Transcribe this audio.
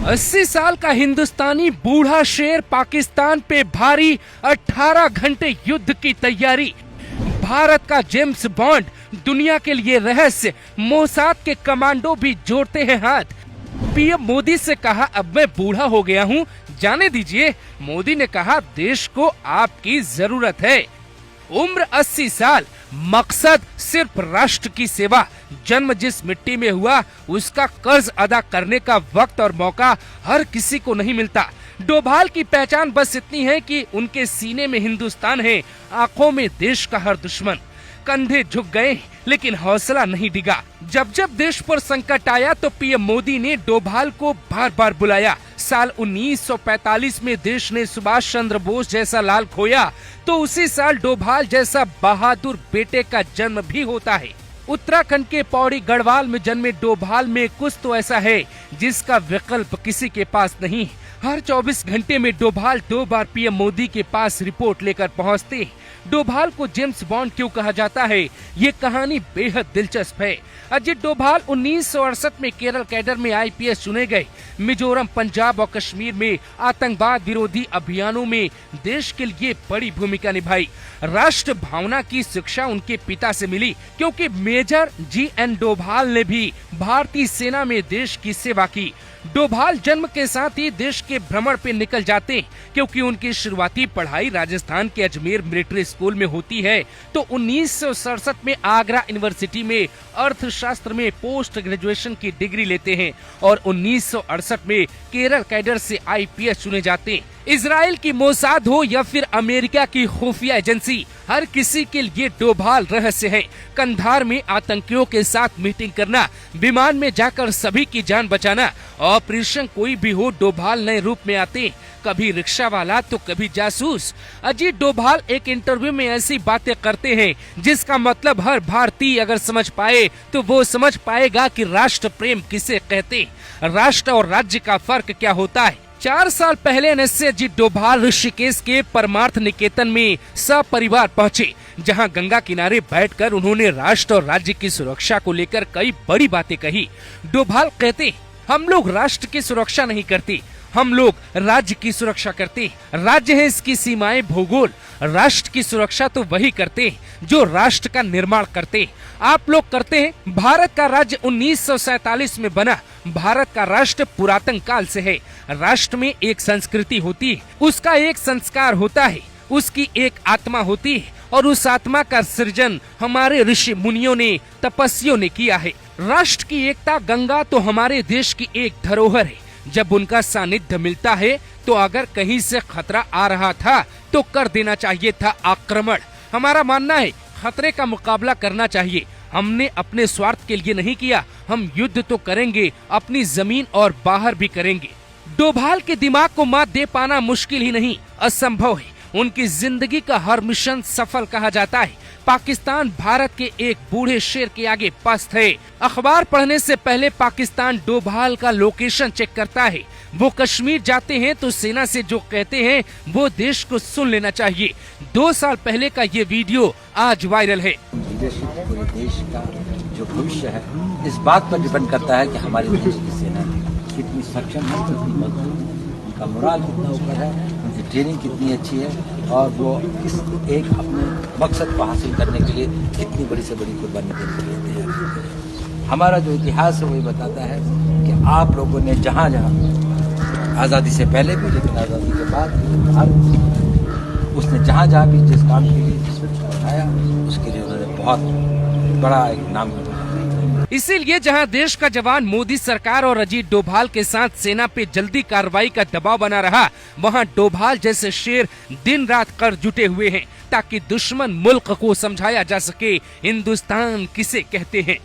80 साल का हिंदुस्तानी बूढ़ा शेर पाकिस्तान पे भारी 18 घंटे युद्ध की तैयारी। भारत का जेम्स बॉन्ड, दुनिया के लिए रहस्य, मोसाद के कमांडो भी जोड़ते हैं हाथ। पीएम मोदी से कहा अब मैं बूढ़ा हो गया हूँ, जाने दीजिए। मोदी ने कहा देश को आपकी जरूरत है। उम्र 80 साल, मकसद सिर्फ राष्ट्र की सेवा। जन्म जिस मिट्टी में हुआ उसका कर्ज अदा करने का वक्त और मौका हर किसी को नहीं मिलता। डोभाल की पहचान बस इतनी है कि उनके सीने में हिंदुस्तान है, आंखों में देश का हर दुश्मन। कंधे झुक गए लेकिन हौसला नहीं डिगा। जब जब देश पर संकट आया तो पीएम मोदी ने डोभाल को बार बार बुलाया। साल 1945 में देश ने सुभाष चंद्र बोस जैसा लाल खोया तो उसी साल डोभाल जैसा बहादुर बेटे का जन्म भी होता है। उत्तराखंड के पौड़ी गढ़वाल में जन्मे डोभाल में कुछ तो ऐसा है जिसका विकल्प किसी के पास नहीं। हर 24 घंटे में डोभाल 2 बार पीएम मोदी के पास रिपोर्ट लेकर पहुंचते। डोभाल को जेम्स बॉन्ड क्यों कहा जाता है, ये कहानी बेहद दिलचस्प है। अजित डोभाल 1968 में केरल कैडर में आईपीएस चुने गए। मिजोरम, पंजाब और कश्मीर में आतंकवाद विरोधी अभियानों में देश के लिए बड़ी भूमिका निभाई। राष्ट्र भावना की शिक्षा उनके पिता से मिली, क्योंकि मेजर जी.एन. डोभाल ने भी भारतीय सेना में देश की सेवा की। डोभाल जन्म के साथ ही देश के भ्रमण पे निकल जाते, क्योंकि उनकी शुरुआती पढ़ाई राजस्थान के अजमेर मिलिट्री स्कूल में होती है। तो 1967 में आगरा यूनिवर्सिटी में अर्थशास्त्र में पोस्ट ग्रेजुएशन की डिग्री लेते हैं और 1968 में केरल कैडर से आईपीएस चुने जाते हैं। इजराइल की मोसाद हो या फिर अमेरिका की खुफिया एजेंसी, हर किसी के लिए डोभाल रहस्य है। कंधार में आतंकियों के साथ मीटिंग करना, विमान में जाकर सभी की जान बचाना, ऑपरेशन कोई भी हो डोभाल नए रूप में आते, कभी रिक्शा वाला तो कभी जासूस। अजीत डोभाल एक इंटरव्यू में ऐसी बातें करते हैं जिसका मतलब हर भारतीय अगर समझ पाए तो वो समझ पाएगा कि राष्ट्र प्रेम किसे कहते, राष्ट्र और राज्य का फर्क क्या होता है। 4 साल पहले एनएसए अजीत डोभाल ऋषिकेश के परमार्थ निकेतन में सपरिवार पहुंचे, जहां गंगा किनारे बैठकर उन्होंने राष्ट्र और राज्य की सुरक्षा को लेकर कई बड़ी बातें कही। डोभाल कहते, हम लोग राष्ट्र की सुरक्षा नहीं करते, हम लोग राज्य की सुरक्षा करते। राज्य है इसकी सीमाएं, भूगोल। राष्ट्र की सुरक्षा तो वही करते जो राष्ट्र का निर्माण करते। आप लोग करते हैं। भारत का राज्य 1947 में बना। भारत का राष्ट्र पुरातन काल से है। राष्ट्र में एक संस्कृति होती है, उसका एक संस्कार होता है, उसकी एक आत्मा होती है और उस आत्मा का सृजन हमारे ऋषि मुनियों ने, तपस्वियों ने किया है। राष्ट्र की एकता, गंगा तो हमारे देश की एक धरोहर है। जब उनका सानिध्य मिलता है तो अगर कहीं से खतरा आ रहा था तो कर देना चाहिए था आक्रमण। हमारा मानना है खतरे का मुकाबला करना चाहिए। हमने अपने स्वार्थ के लिए नहीं किया, हम युद्ध तो करेंगे, अपनी जमीन और बाहर भी करेंगे। डोभाल के दिमाग को मात दे पाना मुश्किल ही नहीं, असंभव है। उनकी जिंदगी का हर मिशन सफल कहा जाता है। पाकिस्तान भारत के एक बूढ़े शेर के आगे पस्त है। अखबार पढ़ने से पहले पाकिस्तान डोभाल का लोकेशन चेक करता है। वो कश्मीर जाते हैं तो सेना से जो कहते हैं वो देश को सुन लेना चाहिए। 2 साल पहले का ये वीडियो आज वायरल है। पूरे देश का जो भविष्य है इस बात पर डिपेंड करता है कि हमारे देश की सेना कितनी सक्षम है, कितनी मजबूत है, उनका मोराल कितना ऊपर है, उनकी ट्रेनिंग कितनी अच्छी है और वो इस एक अपने मकसद को हासिल करने के लिए कितनी बड़ी से बड़ी कुर्बानी देने के लिए तैयार है। हमारा जो इतिहास है वही बताता है कि आप लोगों ने जहाँ जहाँ आज़ादी से पहले भी, लेकिन आज़ादी के बाद भारत उसने जहाँ जहाँ भी जिस काम के लिए जिस उठाया उसके लिए उन्होंने बहुत बड़ा एक नाम। इसीलिए जहां देश का जवान मोदी सरकार और अजीत डोभाल के साथ सेना पे जल्दी कार्रवाई का दबाव बना रहा, वहां डोभाल जैसे शेर दिन रात कर जुटे हुए हैं ताकि दुश्मन मुल्क को समझाया जा सके हिंदुस्तान किसे कहते हैं।